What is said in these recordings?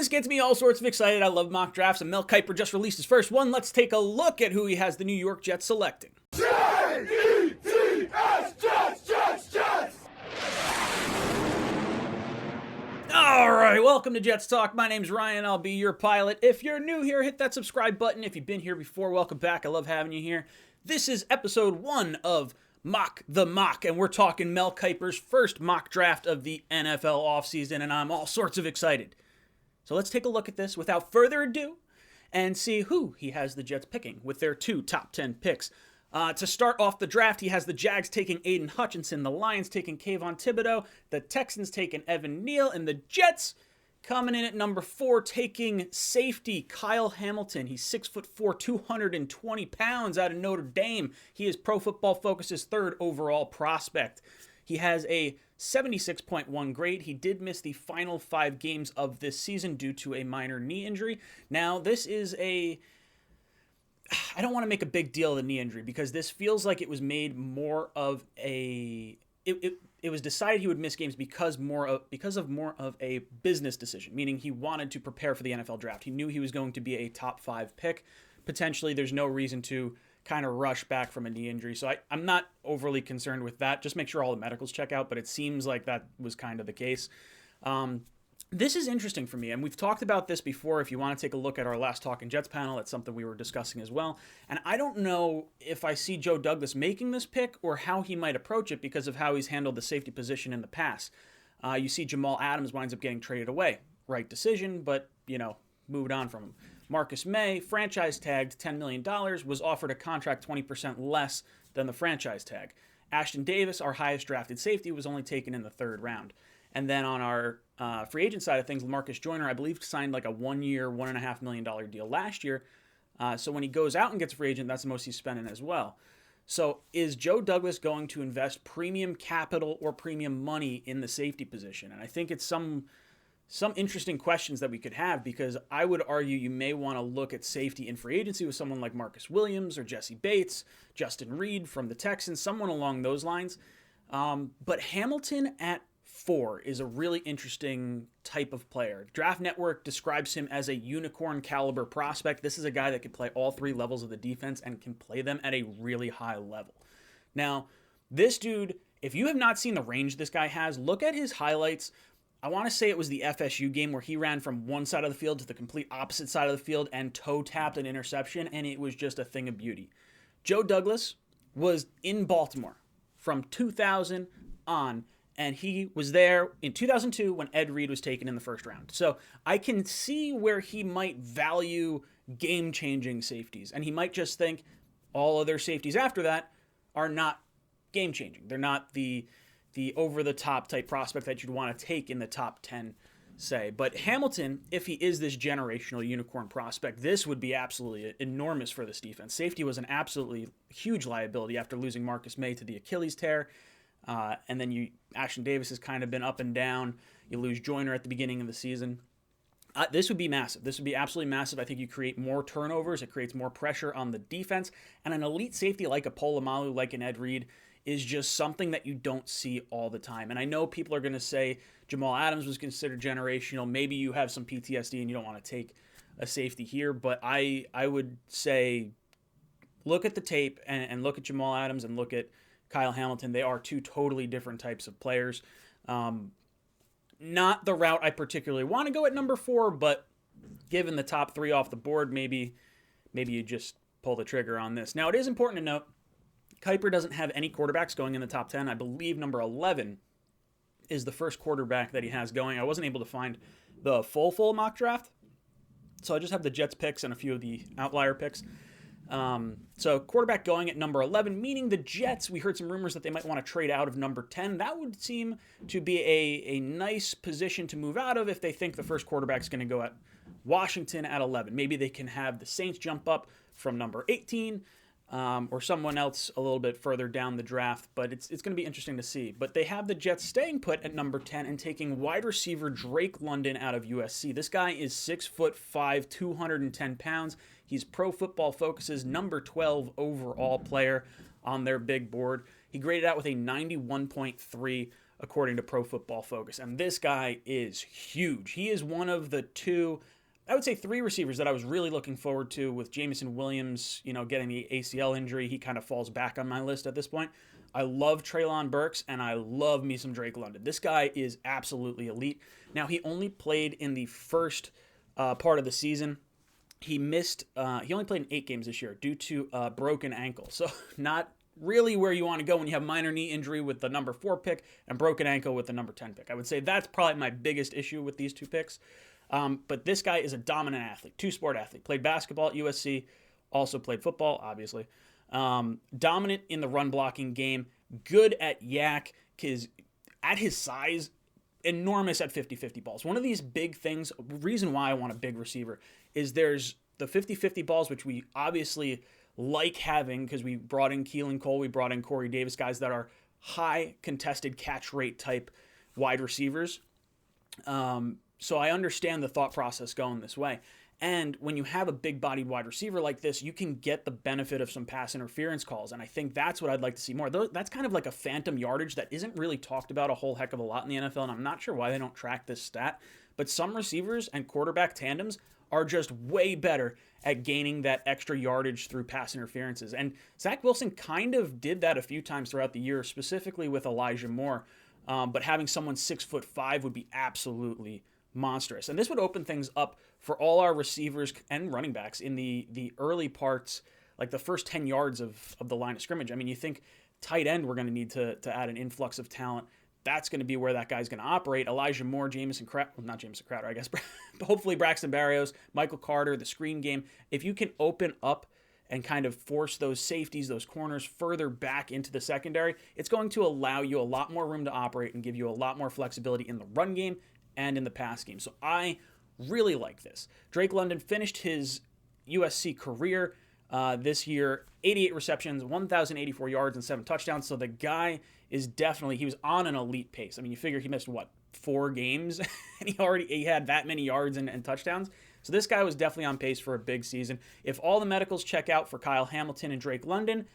This gets me all sorts of excited. I love mock drafts, and Mel Kiper just released his first one. Let's take a look at who he has the New York Jets selecting. Jets, Jets! All right, welcome to Jets Talk. My name's Ryan. I'll be your pilot. If you're new here, hit that subscribe button. If you've been here before, welcome back. I love having you here. This is episode 1 of Mock the Mock, and we're talking Mel Kiper's first mock draft of the NFL offseason, and I'm all sorts of excited. So let's take a look at this without further ado and see who he has the Jets picking with their 2 top 10 picks. To start off the draft, he has the Jags taking Aiden Hutchinson, the Lions taking Kayvon Thibodeau, the Texans taking Evan Neal, and the Jets coming in at number 4 taking safety Kyle Hamilton. He's 6'4", 220 pounds out of Notre Dame. He is Pro Football Focus's 3rd overall prospect. He has a 76.1 grade. He did miss the final 5 games of this season due to a minor knee injury. Now, this is I don't want to make a big deal of the knee injury because this feels like it was made more of a... It was decided he would miss games because of more of a business decision, meaning he wanted to prepare for the NFL draft. He knew he was going to be a top 5 pick. Potentially, there's no reason to kind of rush back from a knee injury. So I'm not overly concerned with that. Just make sure all the medicals check out, but it seems like that was kind of the case. This is interesting for me, and we've talked about this before. If you want to take a look at our last Talking Jets panel, that's something we were discussing as well. And I don't know if I see Joe Douglas making this pick or how he might approach it because of how he's handled the safety position in the past. You see Jamal Adams winds up getting traded away. Right decision, but, moved on from him. Marcus May, franchise tagged $10 million, was offered a contract 20% less than the franchise tag. Ashton Davis, our highest drafted safety, was only taken in the 3rd round. And then on our free agent side of things, Lamarcus Joyner, I believe, signed like a 1-year, $1.5 million deal last year. So when he goes out and gets a free agent, that's the most he's spending as well. So is Joe Douglas going to invest premium capital or premium money in the safety position? And I think it's some interesting questions that we could have because I would argue you may want to look at safety in free agency with someone like Marcus Williams or Jesse Bates, Justin Reed from the Texans, someone along those lines. But Hamilton at 4 is a really interesting type of player. Draft Network describes him as a unicorn caliber prospect. This is a guy that can play all 3 levels of the defense and can play them at a really high level. Now, this dude, if you have not seen the range this guy has, look at his highlights. I want to say it was the FSU game where he ran from one side of the field to the complete opposite side of the field and toe-tapped an interception, and it was just a thing of beauty. Joe Douglas was in Baltimore from 2000 on, and he was there in 2002 when Ed Reed was taken in the 1st round. So I can see where he might value game-changing safeties, and he might just think all other safeties after that are not game-changing. They're not the over-the-top type prospect that you'd want to take in the top 10, say. But Hamilton, if he is this generational unicorn prospect, this would be absolutely enormous for this defense. Safety was an absolutely huge liability after losing Marcus May to the Achilles tear. And then Ashton Davis has kind of been up and down. You lose Joyner at the beginning of the season. This would be massive. This would be absolutely massive. I think you create more turnovers. It creates more pressure on the defense. And an elite safety like a Polamalu, like an Ed Reed, is just something that you don't see all the time. And I know people are going to say Jamal Adams was considered generational. Maybe you have some PTSD and you don't want to take a safety here. But I would say look at the tape and look at Jamal Adams and look at Kyle Hamilton. They are 2 totally different types of players. Not the route I particularly want to go at number 4, but given the top 3 off the board, maybe you just pull the trigger on this. Now, it is important to note, Kiper doesn't have any quarterbacks going in the top 10. I believe number 11 is the first quarterback that he has going. I wasn't able to find the full mock draft, so I just have the Jets picks and a few of the outlier picks. So quarterback going at number 11, meaning the Jets, we heard some rumors that they might want to trade out of number 10. That would seem to be a nice position to move out of if they think the first quarterback's going to go at Washington at 11. Maybe they can have the Saints jump up from number 18, or someone else a little bit further down the draft, but it's going to be interesting to see. But they have the Jets staying put at number 10 and taking wide receiver Drake London out of USC. This guy is 6'5", 210 pounds. He's Pro Football Focus's number 12 overall player on their big board. He graded out with a 91.3 according to Pro Football Focus. And this guy is huge. He is one of the two, I would say three receivers that I was really looking forward to, with Jameson Williams, getting the ACL injury. He kind of falls back on my list at this point. I love Treylon Burks, and I love me some Drake London. This guy is absolutely elite. Now, he only played in the first part of the season. He only played in 8 games this year due to a broken ankle. So not really where you want to go when you have minor knee injury with the number 4 pick and broken ankle with the number 10 pick. I would say that's probably my biggest issue with these 2 picks. But this guy is a dominant athlete, 2-sport athlete. Played basketball at USC, also played football, obviously. Dominant in the run blocking game, good at yak, because at his size, enormous at 50-50 balls. One of these big things, reason why I want a big receiver, is there's the 50-50 balls, which we obviously like having because we brought in Keelan Cole, we brought in Corey Davis, guys that are high contested catch rate type wide receivers. So I understand the thought process going this way. And when you have a big-bodied wide receiver like this, you can get the benefit of some pass interference calls, and I think that's what I'd like to see more. That's kind of like a phantom yardage that isn't really talked about a whole heck of a lot in the NFL, and I'm not sure why they don't track this stat, but some receivers and quarterback tandems are just way better at gaining that extra yardage through pass interferences. And Zach Wilson kind of did that a few times throughout the year, specifically with Elijah Moore, but having someone 6'5" would be absolutely monstrous. And this would open things up for all our receivers and running backs in the early parts, like the first 10 yards of the line of scrimmage. I mean, you think tight end, we're going to need to add an influx of talent. That's going to be where that guy's going to operate. Elijah Moore, not Jamison Crowder, I guess, but hopefully Braxton Berrios, Michael Carter, the screen game. If you can open up and kind of force those safeties, those corners further back into the secondary, it's going to allow you a lot more room to operate and give you a lot more flexibility in the run game and in the pass game. So I really like this. Drake London finished his USC career this year, 88 receptions, 1,084 yards, and 7 touchdowns. So the guy is definitely, he was on an elite pace. I mean, you figure he missed, 4 games? And he had that many yards and touchdowns. So this guy was definitely on pace for a big season. If all the medicals check out for Kyle Hamilton and Drake London,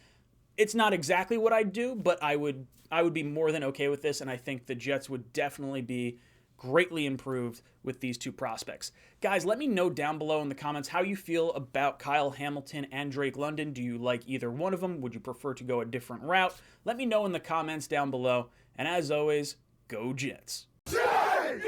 it's not exactly what I'd do, but I would be more than okay with this, and I think the Jets would definitely be greatly improved with these 2 prospects. Guys, let me know down below in the comments how you feel about Kyle Hamilton and Drake London. Do you like either one of them? Would you prefer to go a different route? Let me know in the comments down below. And as always, go Jets. Jets!